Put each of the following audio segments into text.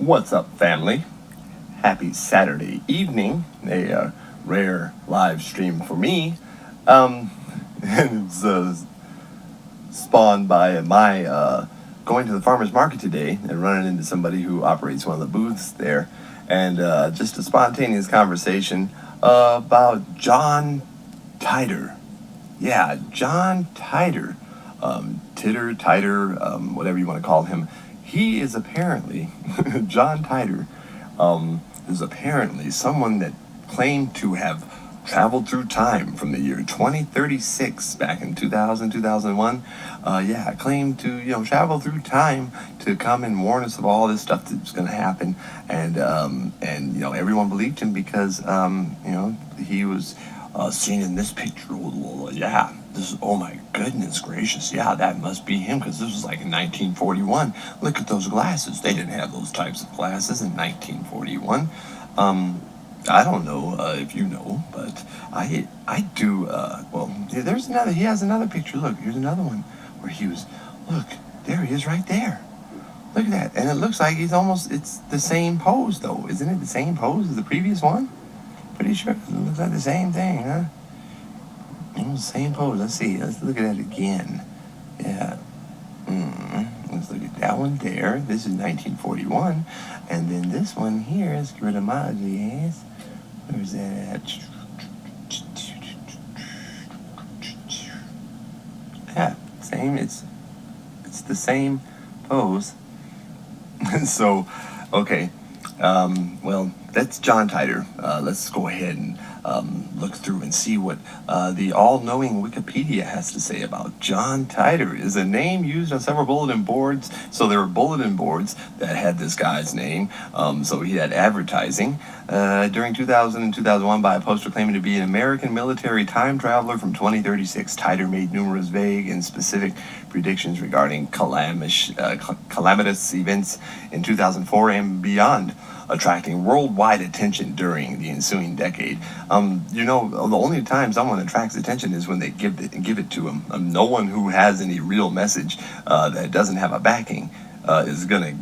What's up, family? Happy Saturday evening. A rare live stream for me. And it's spawned by my going to the farmer's market today and running into somebody who operates one of the booths there. And just a spontaneous conversation about John Titor. Yeah, John Titor. Titor, whatever you want to call him. He is apparently, John Titor, is apparently someone that claimed to have traveled through time from the year 2036 back in 2000, 2001. Claimed to, travel through time to come and warn us of all this stuff that's going to happen. And everyone believed him because, he was seen in this picture. Oh my goodness gracious, that must be him, because this was like in 1941. Look at those glasses. They didn't have those types of glasses in 1941. I don't know if you know, but I do. There's another. He has another picture. Look, here's another one where he was. Look, there he is, right there. Look at that, and it looks like it's the same pose, though, isn't it? The same pose as the previous one. Pretty sure it looks like the same thing, huh? Same pose. Let's see. Let's look at it again. Yeah. Let's look at that one there. This is 1941. And then this one here is Grimoires. Where's that at? Yeah. Same. It's the same pose. So, okay. That's John Titor. Let's go ahead and look through and see what the all-knowing Wikipedia has to say about John Titor. Is a name used on several bulletin boards. So there were bulletin boards that had this guy's name. So he had advertising during 2000 and 2001 by a poster claiming to be an American military time traveler from 2036. Titor made numerous vague and specific predictions regarding calamitous events in 2004 and beyond, attracting worldwide attention during the ensuing decade. The only time someone attracts attention is when they give it to him. No one who has any real message that doesn't have a backing is going to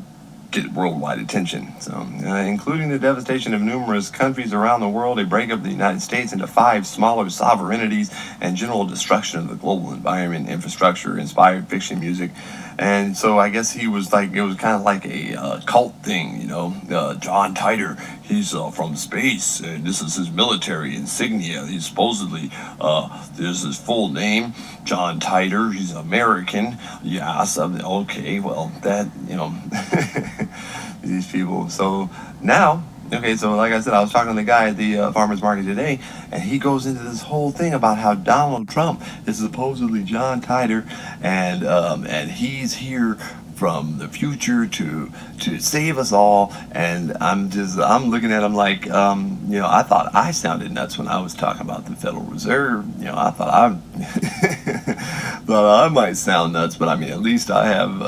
get worldwide attention. So, including the devastation of numerous countries around the world, a breakup of the United States into 5 smaller sovereignties, and general destruction of the global environment, infrastructure, inspired fiction music. And so I guess it was kind of like a cult thing, John Titor, he's from space, and this is his military insignia. He's supposedly, this is his full name, John Titor, he's American. Okay, well, that, these people. So now, so like I said, I was talking to the guy at the farmer's market today, and he goes into this whole thing about how Donald Trump is supposedly John Titor, and he's here from the future to save us all. And I'm looking at him like, I thought I sounded nuts when I was talking about the Federal Reserve. I thought I might sound nuts, but I mean, at least I have,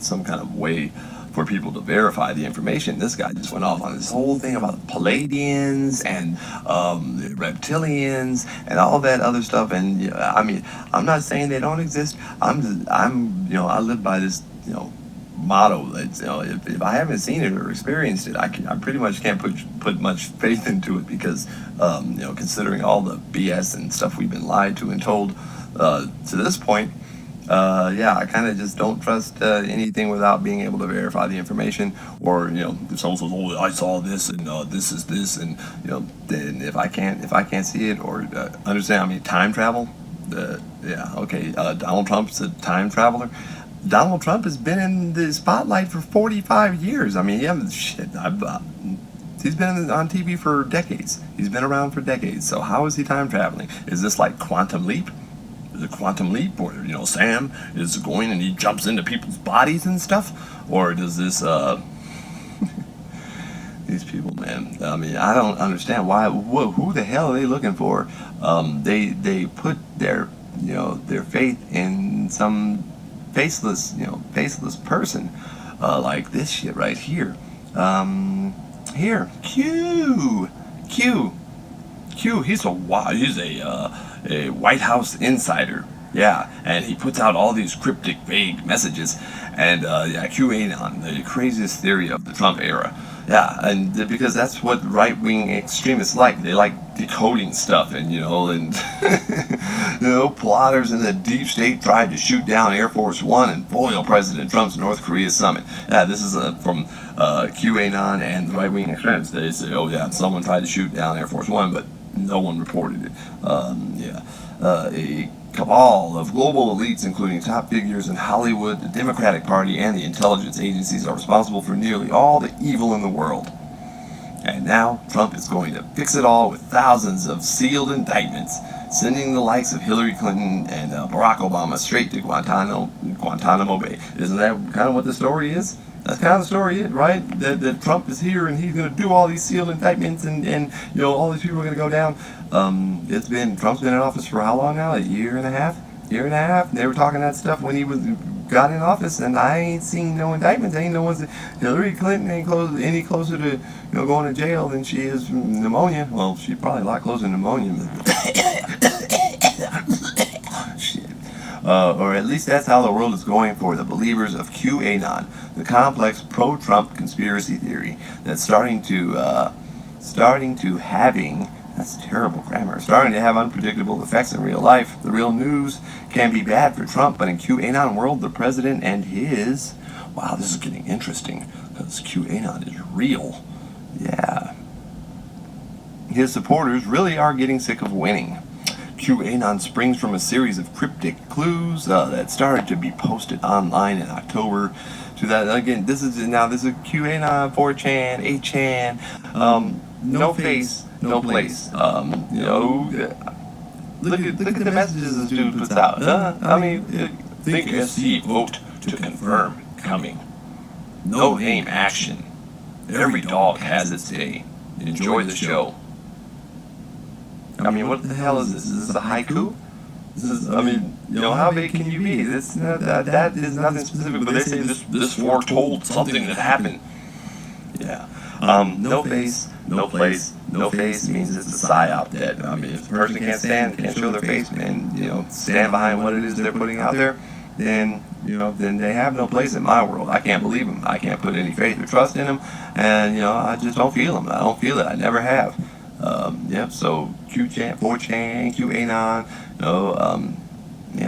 some kind of way for people to verify the information. This guy just went off on this whole thing about Palladians and the reptilians and all that other stuff. And I'm not saying they don't exist. I live by this motto that if I haven't seen it or experienced it, I pretty much can't put much faith into it, because considering all the BS and stuff we've been lied to and told to this point. I kind of just don't trust anything without being able to verify the information. Or if someone says, "Oh, I saw this, and this is this," and then if I can't see it or understand, time travel. Donald Trump's a time traveler. Donald Trump has been in the spotlight for 45 years. He's been on TV for decades. He's been around for decades. So how is he time traveling? Is this like Quantum Leap? Is it Quantum Leap, or Sam is going and he jumps into people's bodies and stuff? Or does this these people, man, I don't understand why. Who the hell are they looking for? They put their faith in some faceless person, like this shit right here. Here, Q. He's a White House insider. Yeah, and he puts out all these cryptic, vague messages, and yeah, QAnon, the craziest theory of the Trump era. Yeah, and because that's what right-wing extremists like. They like decoding stuff, and plotters in the deep state tried to shoot down Air Force One and foil President Trump's North Korea summit. Yeah, this is from QAnon and the right-wing extremists. They say, oh yeah, someone tried to shoot down Air Force One, but no one reported it. A cabal of global elites, including top figures in Hollywood, the Democratic Party, and the intelligence agencies, are responsible for nearly all the evil in the world. And now Trump is going to fix it all with thousands of sealed indictments, sending the likes of Hillary Clinton and Barack Obama straight to Guantanamo Bay. Isn't that kind of what the story is? That's kind of the story, right? That Trump is here and he's going to do all these sealed indictments and all these people are going to go down. Trump's been in office for how long now? A year and a half? They were talking that stuff when he got in office, and I ain't seen no indictments. Ain't no one's. Hillary Clinton ain't any closer to going to jail than she is from pneumonia. Well, she's probably a lot closer to pneumonia. Shit. Or at least that's how the world is going for the believers of QAnon, the complex pro-Trump conspiracy theory that's starting to that's terrible grammar. Starting to have unpredictable effects in real life. The real news can be bad for Trump, but in QAnon world, the president and his... Wow, this is getting interesting, because QAnon is real. Yeah. His supporters really are getting sick of winning. QAnon springs from a series of cryptic clues that started to be posted online in October. To that, again, this is QAnon, 4chan, 8chan, no face, no place. Look at the messages this dude puts out. Think SC, vote to confirm, coming. No name action. Every dog has its day. Enjoy the show. What the hell is this? Is this a haiku? How big can you be? That is nothing specific, but they say this foretold something that happened. Yeah. No face, no place, no face means it's a psyop that, if the person can't show their face and, stand behind what it is they're putting out there, then they have no place in my world. I can't believe them. I can't put any faith or trust in them, and, I just don't feel them. I don't feel it. I never have. So QChan, 4chan, QAnon,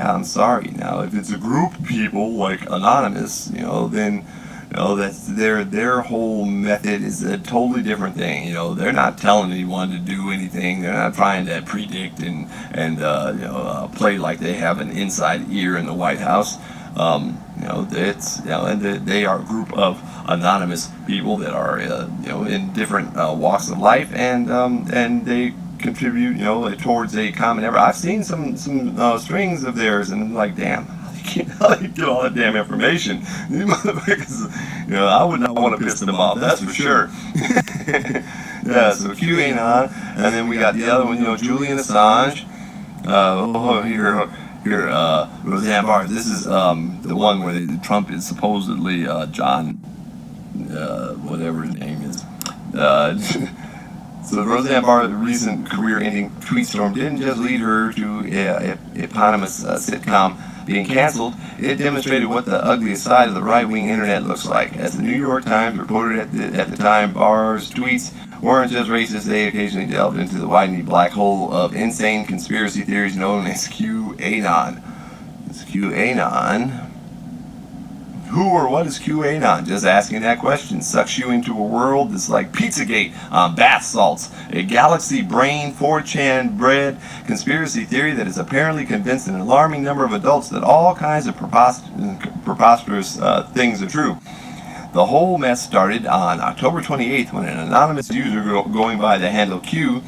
I'm sorry. Now, if it's a group of people like Anonymous, then, that's their whole method is a totally different thing. They're not telling anyone to do anything. They're not trying to predict and play like they have an inside ear in the White House. They are a group of anonymous people that are, in different walks of life, and they contribute, towards a common effort. I've seen some strings of theirs, and I'm like, damn, how do you get all that damn information? These motherfuckers, I would not want to piss them off, that's for sure. Yeah, so QAnon, and then we got the other one, Julian Assange. Here, Roseanne Barr. This is the one where Trump is supposedly John, whatever his name is. So Roseanne Barr's recent career-ending tweet storm didn't just lead her to an eponymous sitcom being canceled. It demonstrated what the ugliest side of the right-wing internet looks like. As the New York Times reported at the time, Barr's tweets weren't just racist, they occasionally delved into the widening black hole of insane conspiracy theories known as QAnon. It's QAnon. Who or what is QAnon? Just asking that question sucks you into a world that's like Pizzagate on bath salts, a galaxy brain 4chan bred conspiracy theory that has apparently convinced an alarming number of adults that all kinds of preposterous things are true. The whole mess started on October 28th when an anonymous user going by the handle Q.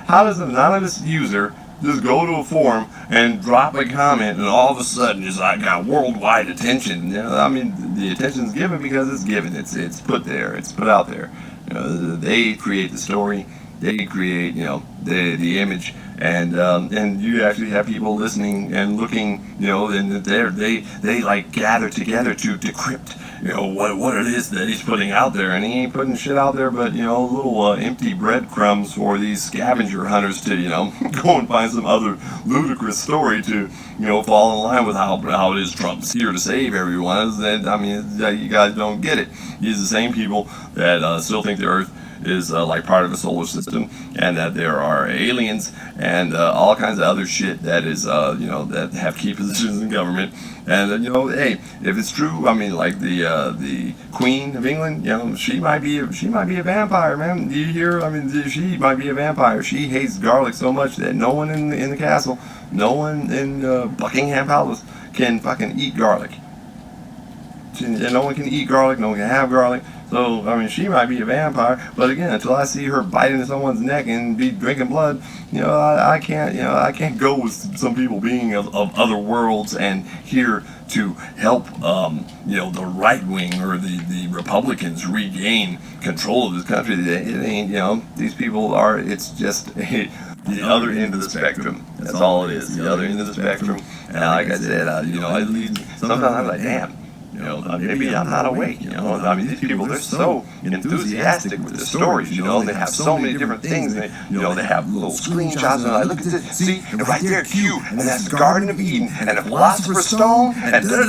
How does an anonymous user just go to a forum and drop a comment and all of a sudden it's like got worldwide attention? The attention's given because it's given. It's put there. It's put out there. They create the story. they create, the image, and you actually have people listening and looking, and they like gather together to decrypt, what it is that he's putting out there, and he ain't putting shit out there, but little empty breadcrumbs for these scavenger hunters to go and find some other ludicrous story to fall in line with how it is Trump's here to save everyone. You guys don't get it. These are the same people that still think the Earth is like part of a solar system, and that there are aliens and all kinds of other shit that is that have key positions in government. And hey, if it's true, like the Queen of England, she might be a vampire, man. Do you hear? She might be a vampire. She hates garlic so much that no one in the castle, no one in Buckingham Palace can fucking eat garlic. No one can eat garlic. No one can have garlic. So, she might be a vampire, but again, until I see her bite into someone's neck and be drinking blood, I can't go with some people being of other worlds and here to help, the right wing or the Republicans regain control of this country. It ain't, these people are, it's just the other end of the spectrum. That's all it is, the other end of the spectrum. And like I said, sometimes I'm like, damn. Maybe I'm not awake, these people, they're so enthusiastic with the stories, they have so many different things, they have little screenshots, and like, look at this, see, and right there, Q, and that's the Garden of Eden, and the Philosopher's Stone, and they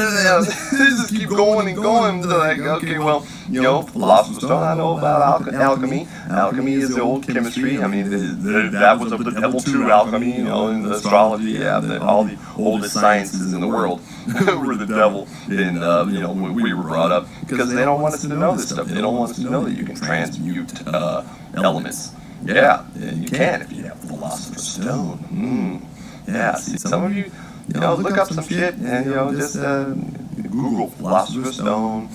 just keep going and going, they're like, okay, well, Philosopher's Stone, I know about alchemy. Alchemy is the old chemistry. That was of the devil too, alchemy, and astrology, all the oldest sciences in the world were the devil in, when we were brought up, because they don't want us to know this stuff. They don't want us to know that you can transmute elements. Yeah, you can if you have the Philosopher's Stone. Yeah, see, some of you, look up some shit and, just Google Philosopher's Stone,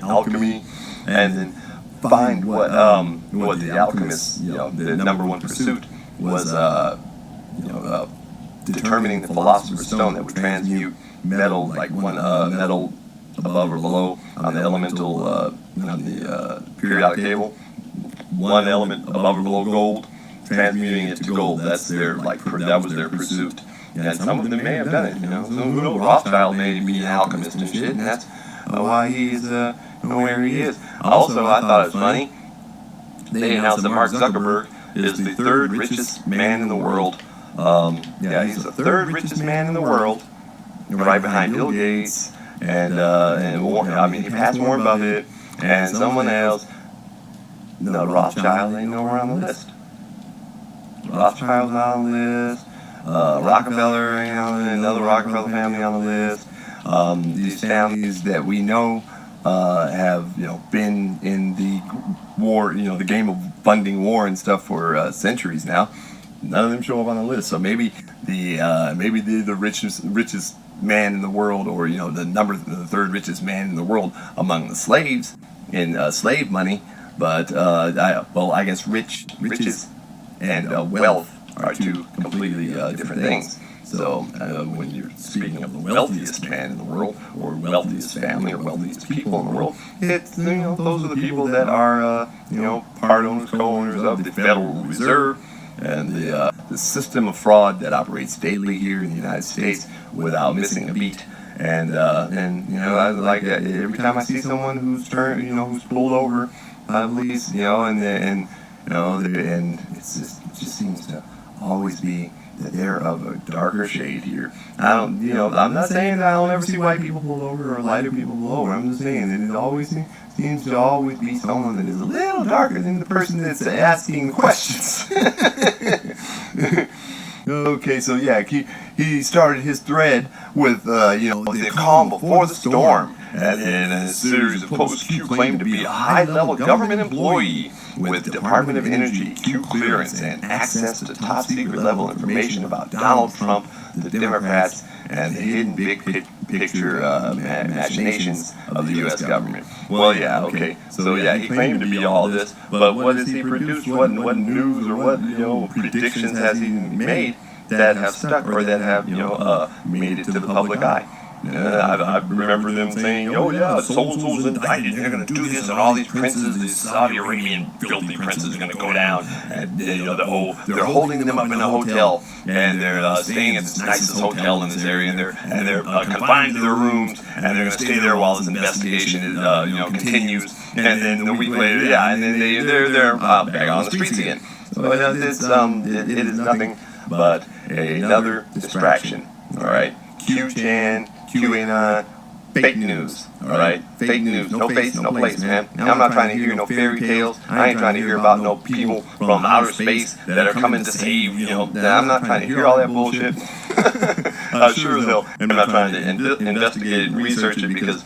alchemy, and then find what the alchemists, the number one pursuit was, determining the Philosopher's Stone that would transmute metal, like one metal above or below on the elemental, on the periodic table, one element above or below gold, transmuting it to gold. That's their, that was their pursuit. And some of them may have done it, Who knows? Rothschild may be an alchemist and shit, and that's why he's where he is. Also, I thought it was funny, they announced that Mark Zuckerberg is the third richest man in the world. He's the third richest man in the world, right behind Bill Gates, and he passed Warren Buffett, and someone else. No, Rothschild ain't nowhere on the list. Rothschild's not on the list. Rockefeller ain't on the another Rockefeller family on the list. These families that we know have been in the war, the game of funding war and stuff for centuries now. None of them show up on the list. So maybe the richest man in the world, or the third richest man in the world among the slaves in slave money. But I guess riches and wealth are two completely different things. So when you're speaking of the wealthiest man in the world, or wealthiest family, or wealthiest people in the world, it's those are the people that are part owners, co-owners of the Federal Reserve and the system of fraud that operates daily here in the United States without missing a beat. And I like that. Every time I see someone who's who's pulled over by police, and it just seems to always be that they're of a darker shade here. I'm not saying that I don't ever see white people pulled over or lighter people pulled over. I'm just saying that it always seems to always be someone that is a little darker than the person that's asking the questions. Okay, so yeah, he started his thread with the calm before the storm, and in a series of posts, Q claimed to be a high-level government employee with Department of Energy, Q clearance, and access to top-secret level information about Donald Trump, the Democrats, and the hidden big picture machinations of the U.S. government. Well, yeah, okay. So yeah, he claimed to be all this, but what has he produced? What news or what predictions has he made that have stuck or that have made it to the public eye? I remember them saying, oh yeah, so-and-so's indicted, they're going to do this, and all these princes, these Saudi Arabian filthy princes are going to go down, and they're holding them up in a hotel, and they're staying at this nicest hotel in this area, and they're confined to their rooms, and they're going to stay there while this investigation continues, and then a week later, and then they're back on the streets again. So it is nothing but another distraction. All right, QChan, QAnon, fake news. All right, fake news. No face, no place, man. I'm not trying to hear no fairy tales. I ain't trying to hear about no people from outer space that are coming to save. I'm not trying to hear all that bullshit. Sure as hell, I'm not trying to investigate and research it because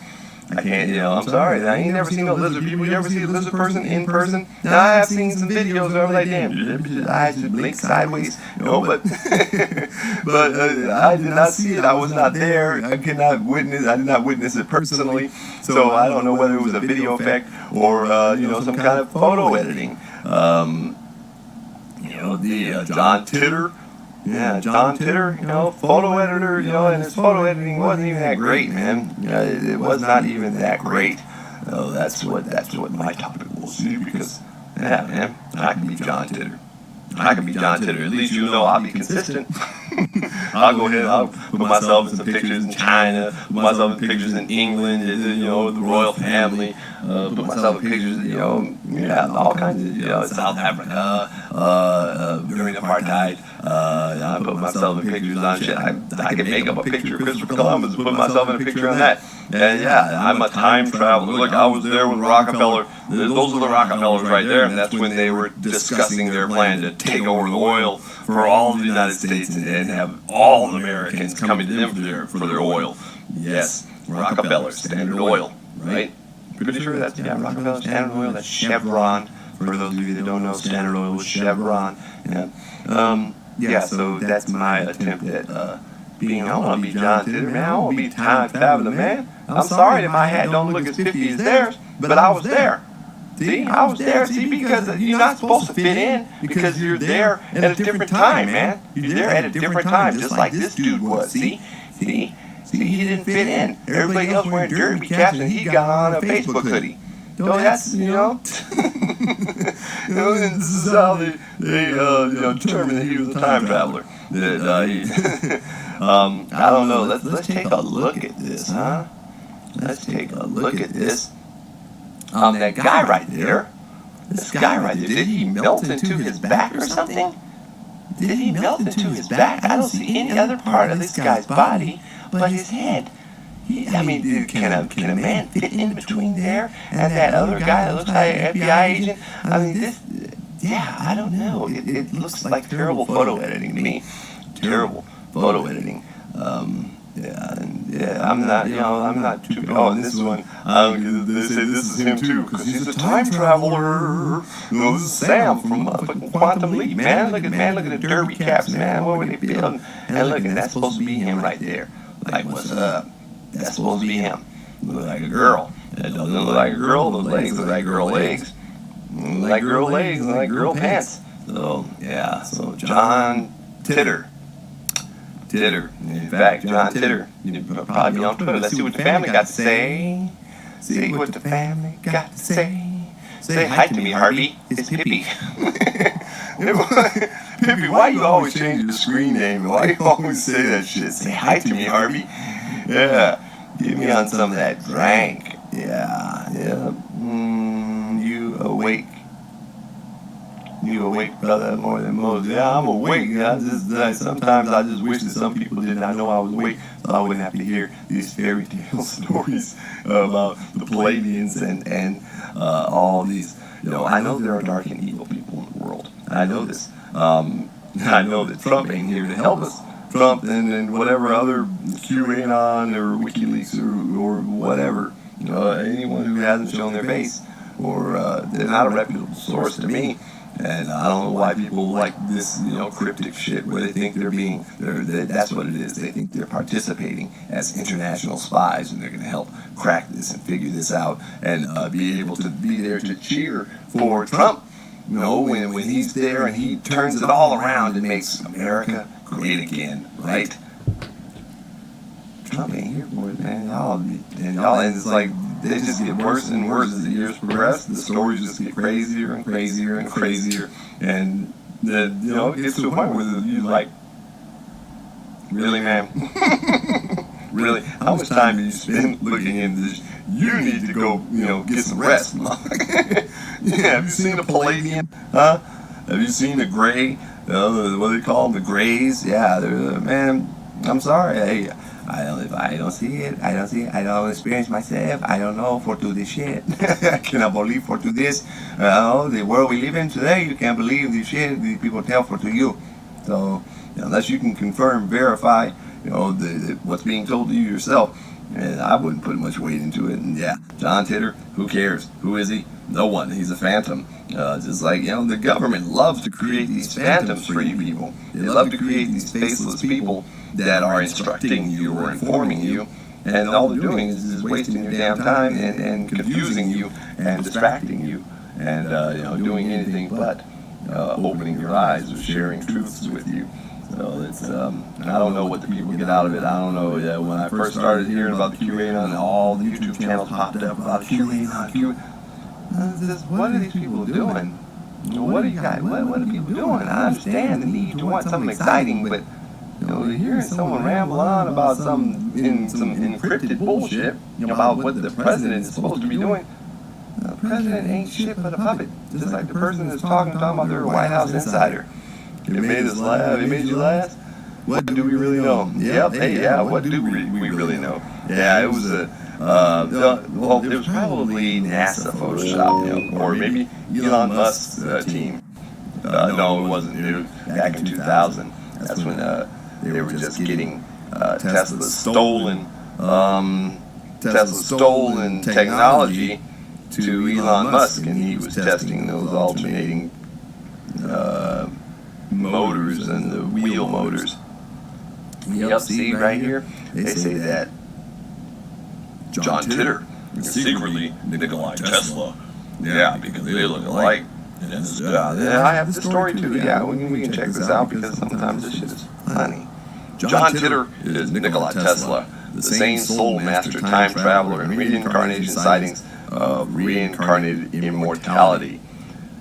I can't, I'm sorry. I ain't never seen no lizard people. You ever see a lizard person in person? Now, I have seen some videos where I'm like, damn, your eyes just blink sideways. But I did not see it. I was not there. I did not witness it personally. So I don't know whether it was a video effect or, some kind of photo editing. John Titor. Yeah, John Titor, photo editor, and his photo editing wasn't even that great, man. It was not even that great. That's what my topic will see because, man, I can be John Titor. I can be John Titor. At least I'll be consistent. I'll go ahead. I'll put myself in some pictures in China. Put myself in pictures in England. The royal family. Put myself in pictures. All kinds of South Africa during apartheid. I put myself in pictures on shit. I can make up a picture of Christopher Columbus. Put myself in a picture on that. And I'm a time traveler. Look, I was there with Rockefeller. Those are the Rockefellers right there, and that's when they were discussing their plan to take over the oil for all of the United States and have all Americans coming to them for their oil. Yes, Rockefeller, Standard Oil, right? Pretty sure that's Rockefeller, Standard Oil. That's Chevron. For those of you that don't know, Standard Oil was Chevron. So that's my attempt at being. I want to be John Titor, man. I want to be time traveler, man. I'm sorry that my hat don't look as 50 as theirs, but I was there. See, I was there. See, because you're not supposed to fit in because you're there at a different time, man. You're there at a different time, just like this dude was. See, he didn't fit in. Everybody else wearing derby caps, and he got on a Facebook hoodie. So that's, and this is how they determined that he was a time traveler. I don't know. Let's take a look at this, huh? Let's take a look at this. That guy right there. This guy right there. Did he melt into his back or something? Did he melt into his back? I don't see any other part of this guy's body but his head. Can a man fit in between there and that other guy that looks like an FBI agent? I don't know. It looks like terrible photo editing to me. Terrible photo editing. I'm not too. Oh, and this one, they say this is him too, because he's a time traveler. This is Sam from fucking Quantum Leap, man. Look at the derby caps, man. What were they building? And look, and that's supposed to be him right there. Like, what's up? That's supposed to be him. Look like a girl. That doesn't look like a girl. Those legs look like girl legs. Like girl legs, like girl pants. So John Titor. In fact, John Titor. You'll probably be on Twitter. Let's see what the family got to say. See what the family got to say. Say hi to me, Harvey. It's Pippi. Pippi, why you always change the screen name? Why you always say that shit? Say hi to me, Harvey. Yeah. Get me on some of that drank. Yeah. You awake, brother, more than most. Yeah, I'm awake. Sometimes I just wish that some people did not know I was awake, so I wouldn't have to hear these fairy tale stories about the Palladians and all these. I know there are dark and evil people in the world. I know this. I know that Trump ain't here to help us. Trump and whatever other QAnon or WikiLeaks or whatever. Anyone who hasn't shown their face or they're not a reputable source to me. And I don't know why people like this, cryptic shit where they think that's what it is. They think they're participating as international spies and they're going to help crack this and figure this out and be able to be there to cheer for Trump. When he's there and he turns it all around and makes America great again, right? Trump ain't here for it. and it's like they just get worse and worse as the years progress. The stories just get crazier and crazier and crazier, and it gets to a point where you're like, really, man? Really? How much time do you spend looking into this? You need to go, get some rest. Have you seen a Palladian? Huh? Have you seen a gray? What do they call them? The grays? Yeah, man. I'm sorry. I don't see it. I don't experience myself. I don't know for to this shit. I cannot believe for to this. The world we live in today, you can't believe the shit these people tell for to you. So unless you can confirm, verify, what's being told to you yourself, and I wouldn't put much weight into it. And yeah, John Titor, who cares? Who is he? No one. He's a phantom. Just like, the government loves to create these phantoms for you people. They love to create these faceless people that are instructing you or informing you, and all they're doing is wasting your damn time and confusing you and distracting you and doing anything but opening your eyes or sharing truths with you. So it's I don't know what the people get out of it. I don't know. When I first started hearing about the QAnon, all the YouTube channels popped up about QAnon. What are these people doing? What are you guys? What are people doing? I understand the need to want something exciting, but hearing someone ramble on about some encrypted bullshit about what the president is supposed to be doing. The president ain't shit but a puppet. Just like the person that's talking about their White House insider. It made us laugh. It made you laugh. What do we really know? Yep. Hey, yeah. What do we really know? Yeah, it was it was probably NASA Photoshop, or maybe Elon Musk's team. No, it wasn't. It was back in 2000. That's when they were just getting Tesla's stolen technology to Elon Musk, and he was testing those alternating motors and the wheel motors. Yep, see right here, they say that John Titor is secretly Nikolai Tesla. Yeah, because they look alike. And I have the story too. Yeah, we can check this out because sometimes this shit is funny. John Titor is Nikolai Tesla, the same soul master time traveler and reincarnation sightings of reincarnated immortality.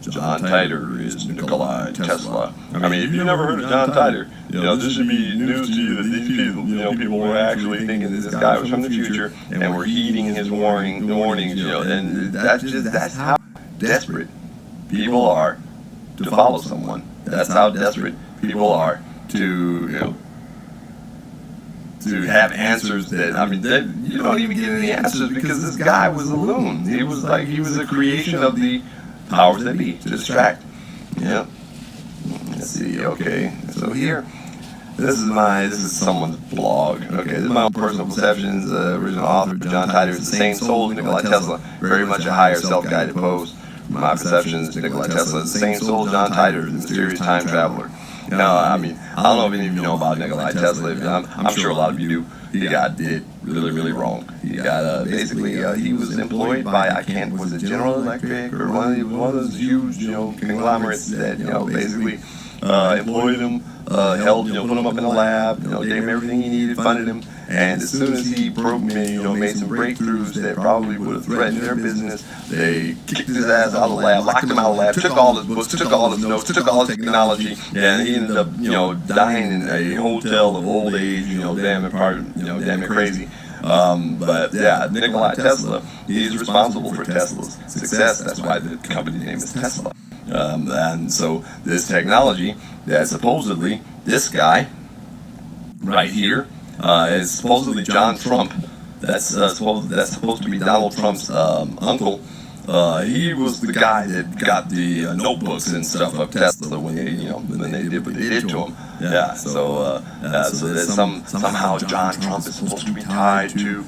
John Titor is Nikolai Tesla. I mean, if you've never heard of John Titor, this should be news to you that these people, people were actually thinking that this guy was from the future and were heeding his warnings, and that's how desperate people are to follow someone. That's how desperate people are to have answers that you don't even get any answers because this guy was a loon. He was a creation of the powers that be to distract. Yeah. Let's see. Okay. So here, this is someone's blog. Okay. This is my own personal perceptions. Original author John Titor is the same soul as Nikolai Tesla. Very much a higher self-guided post. My perceptions, Nikolai Tesla is the same soul as John Titor, the mysterious time traveler. I don't know if any of you know about Nikolai Tesla. I'm sure a lot of you do. He got it really, really wrong. He got basically he was employed by was it General Electric or one of those huge conglomerates that basically employed him, put him up in the lab, gave him everything he needed, funded him, and as soon as he made some breakthroughs that probably would have threatened their business, they kicked his ass out of the lab, locked him out of the lab, took all his books, took all his notes, took all his technology, and he ended up dying in a hotel of old age, damn it crazy. But yeah, Nikolai Tesla, he's responsible for Tesla's success. That's why the company's name is Tesla. And so this technology that supposedly this guy right here is supposedly John Trump. That's supposed to be Donald Trump's uncle. He was the guy that got the notebooks and stuff of Tesla when they did what they did to him. Yeah. So that somehow John Trump is supposed to be tied to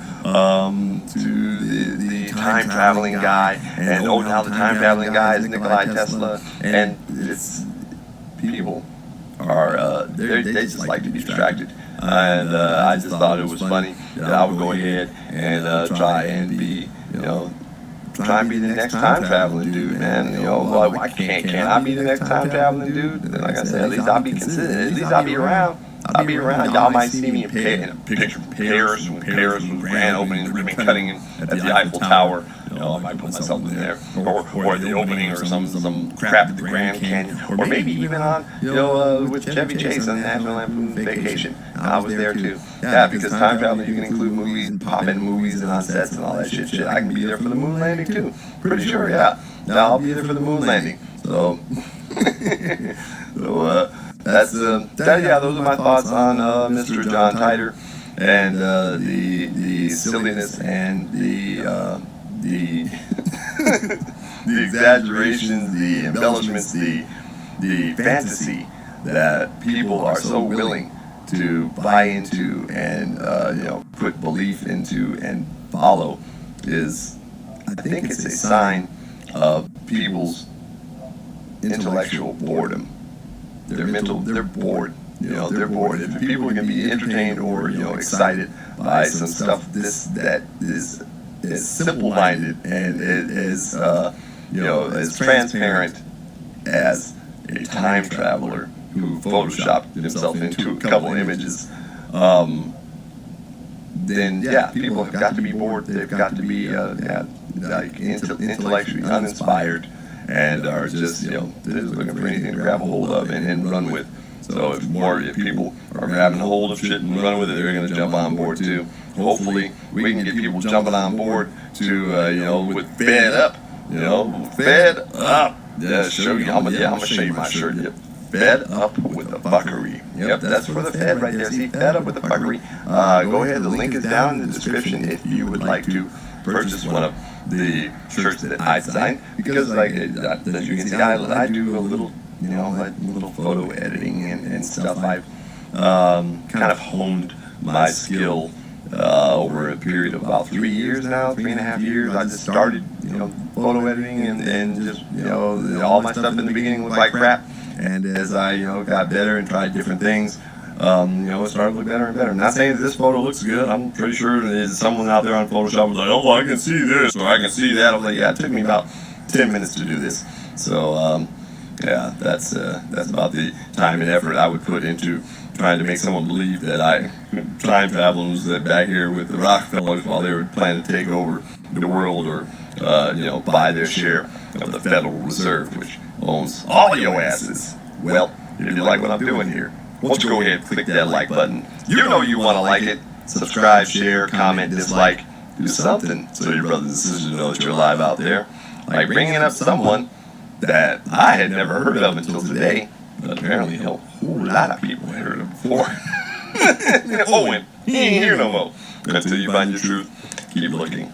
the time traveling guy, and now the time traveling guy is Nikolai Tesla, and it's people are they just like to be distracted. And I just thought it was funny that I would go ahead and try and be the next time traveling dude, man. Why can't I be the next time traveling dude? Like I said, at least I'll be consistent. At least I'll be around. I'll be around. Y'all might see me in a picture from Paris, when Paris was grand opening, ribbon cutting at the Eiffel Tower. I might put myself in there, or at the opening, or some crap at the Grand Canyon, or maybe even on, with Chevy Chase on National Lampoon Vacation. I was there too. Yeah, because time traveling, you can include movies and pop in movies and on sets and all that shit. I can be there for the moon landing too. Pretty sure, yeah. Now I'll be there for the moon landing. So, that's those are my thoughts on Mr. John Titor and the silliness and the the exaggerations, the embellishments, the fantasy that people are so willing to buy into and put belief into and follow is, I think it's a sign of people's intellectual boredom. They're bored. They're bored. If people can be entertained or excited by some stuff that is simple-minded and as as transparent as a time traveler who photoshopped himself into a couple images, then people have got to be bored. They've got to be intellectually uninspired and are just they're just looking for anything to grab a hold of and run with. So if people are grabbing a hold of shit and running with it, they're going to jump on board too. Hopefully, we can get people jumping on board to with fed up. Fed up. Yeah, show you. I'm gonna show you my shirt. Yep. Fed up with the fuckery. Yep, that's for the Fed right there. See, fed up with the fuckery. Go ahead. The link is down in the description if you would like to purchase one of the shirts that I designed, because as you can see, I do a little. Little photo editing and stuff. I've kind of honed my skill over a period of about 3 years now, 3.5 years. I just started, photo editing and just, all my stuff in the beginning was like crap. And as I, got better and tried different things, it started to look better and better. I'm not saying that this photo looks good. I'm pretty sure there's someone out there on Photoshop was like, oh, I can see this or I can see that. I was like, yeah, it took me about 10 minutes to do this. So, yeah, that's about the time and effort I would put into trying to make someone believe that I time traveling was back here with the Rockefellers while they were planning to take over the world or, buy their share of the Federal Reserve, which owns all of your asses. Well, if you like what I'm doing here, won't you go ahead and click that like button? You know you want to like it. Subscribe, share, comment, dislike, do something so your brothers and sisters know that you're alive out there. Like bringing up someone that I had never heard of until today, but apparently a whole lot of people had heard of before. Owen, he ain't here no more. Until you find your truth, keep looking.